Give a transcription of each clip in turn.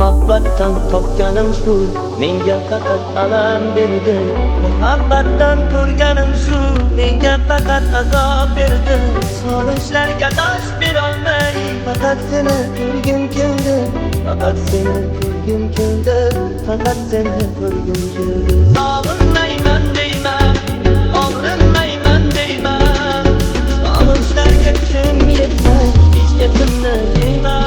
Muhabbatdan topganim shu, menga faqat alam berdi. Muhabbatdan ko'rganim shu, menga faqat azob berdi. So'rashlarga dosh berolmay, faqat seni ko'rgim keldi. Faqat seni ko'rgim keldi. Faqat seni ko'rgim keldi. Sog'inmayman deyman, og'rinmayman deyman. So'rashlarga kuchim yetmay, hech gapimni deyman.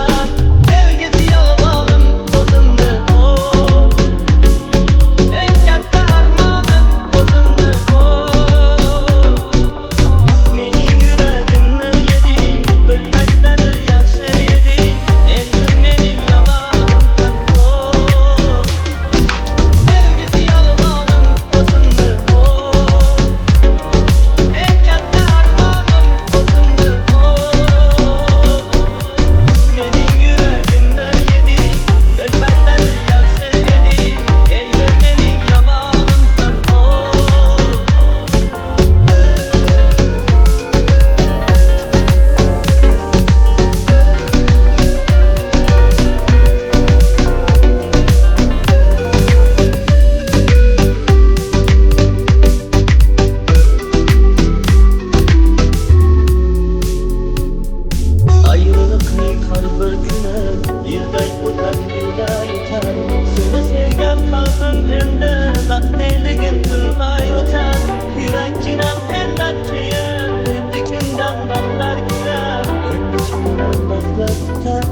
Seni sevgan qalbim endi baxtliligim turmay o'tar. Yurakchinam endatchiyim, endi kimdan baxtlar kutar. Endi kimdan baxtlar kutar,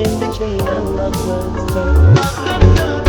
endi kimdan baxtlar kutar.